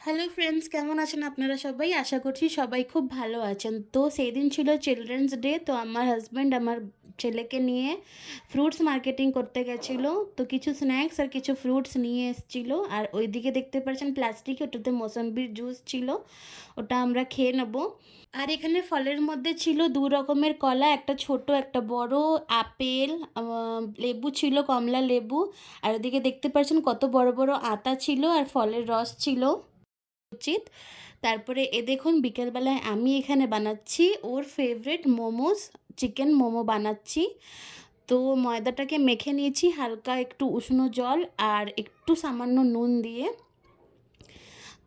Hello friends, কেমন আছেন আপনারা সবাই? আশা করছি সবাই খুব ভালো আছেন। তো সেই দিন ছিল চিলড্রেন্স ডে। তো আমার হাজব্যান্ড আমার ছেলেকে নিয়ে ফ্রুটস মার্কেটিং করতে গেছিলো। তো কিছু স্ন্যাক্স আর কিছু ফ্রুটস নিয়ে এসেছিলো। আর ওইদিকে দেখতে পাচ্ছেন প্লাস্টিক, ওটাতে মৌসম্বির জুস ছিল, ওটা আমরা খেয়ে নেবো। আর এখানে ফলের মধ্যে ছিল দু রকমের কলা, একটা ছোট একটা বড়, আপেল, লেবু ছিল, কমলা লেবু। আর ওদিকে দেখতে পাচ্ছেন কত বড় বড় আতা ছিল আর ফলের রস ছিল উচিত। তারপরে দেখুন বিকেলবেলায় আমি এখানে বানাচ্ছি ওর ফেভারিট মোমোস, চিকেন মোমো বানাচ্ছি। তো ময়দাটাকে মেখে নিয়েছি হালকা একটু উষ্ণ জল আর একটু সামান্য নুন দিয়ে।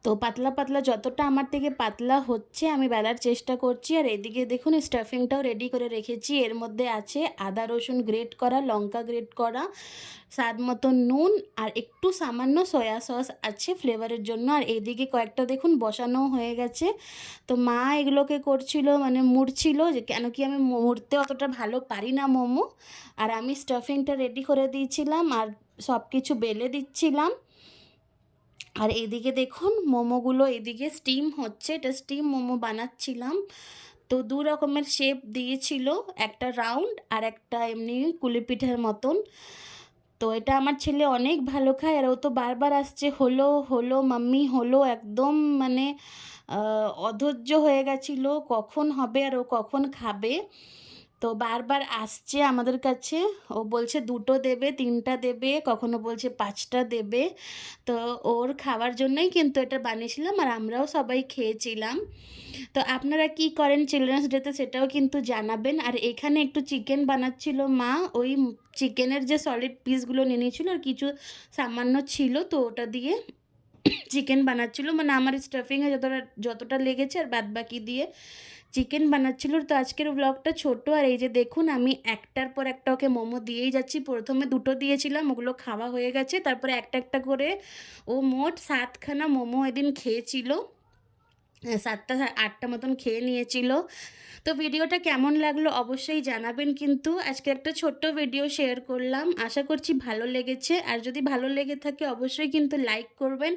তো পাতলা পাতলা যতটা আমার থেকে পাতলা হচ্ছে আমি বেলার চেষ্টা করছি। আর এদিকে দেখুন স্টাফিংটাও রেডি করে রেখেছি। এর মধ্যে আছে আদা রসুন গ্রেট করা, লঙ্কা গ্রেট করা, স্বাদ মতো নুন আর একটু সামান্য সয়া সস আছে ফ্লেভারের জন্য। আর এদিকে কয়েকটা দেখুন বসানো হয়ে গেছে। তো মা এগুলোকে করছিল, মানে মুড়ছিল, যে কেন কি আমি মুড়তে অতটা ভালো পারি না মোমো। আর আমি স্টাফিংটা রেডি করে দিয়েছিলাম আর সব কিছু বেলে দিচ্ছিলাম। আর এদিকে দেখুন মোমোগুলো এদিকে স্টিম হচ্ছে, এটা স্টিম মোমো বানাচ্ছিলাম। তো দু রকমের শেপ দিয়েছিল, একটা রাউন্ড আর একটা এমনি কুলি পিঠার মতন। তো এটা আমার ছেলে অনেক ভালো খায় আর ও তো বারবার আসছে হলো হলো মাম্মি হলো, একদম মানে অধৈর্য হয়ে গেছিলো কখন হবে আর ও কখন খাবে। তো বারবার আসছে আমাদের কাছে, ও বলছে দুটো দেবে, তিনটা দেবে, কখনো বলছে পাঁচটা দেবে। তো ওর খাওয়ার জন্যই কিন্তু এটা বানিয়েছিলাম আর আমরাও সবাই খেয়েছিলাম। তো আপনারা কি করেন চিলড্রেন্স ডেতে সেটাও কিন্তু জানাবেন। আর এখানে একটু চিকেন বানাচ্ছিল মা, ওই চিকেনের যে সলিড পিসগুলো নিয়ে নিয়েছিল আর কিছু সামান্য ছিল, তো ওটা দিয়ে চিকেন বানাচ্ছিল, মানে আমার স্টাফিংয়ে যতটা যতটা লেগেছে আর বাদ বাকি দিয়ে চিকেন বানাচ্ছিল। তো আজকের ব্লগটা ছোট। আর এই যে দেখুন আমি একটার পর একটা ওকে মোমো দিয়েই যাচ্ছি। প্রথমে দুটো দিয়েছিলাম, ওগুলো খাওয়া হয়ে গেছে, তারপরে একটা একটা করে ও মোট 7খানা মোমো এদিন খেয়েছিল, 7টা 8টা মতন খেয়ে নিয়েছিল। তো ভিডিওটা কেমন লাগলো অবশ্যই জানাবেন। কিন্তু আজকে একটা ছোট্ট ভিডিও শেয়ার করলাম, আশা করছি ভালো লেগেছে। আর যদি ভালো লেগে থাকে অবশ্যই কিন্তু লাইক করবেন,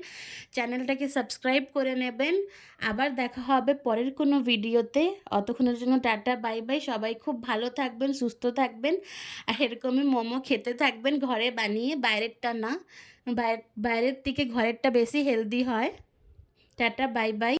চ্যানেলটাকে সাবস্ক্রাইব করে নেবেন। আবার দেখা হবে পরের কোনো ভিডিওতে। অতক্ষণের জন্য টাটা, বাই বাই। সবাই খুব ভালো থাকবেন, সুস্থ থাকবেন আর এরকমই মোমো খেতে থাকবেন ঘরে বানিয়ে, বাইরেরটা না। বাইরের থেকে ঘরেরটা বেশি হেলদি হয়। Tata, bye bye.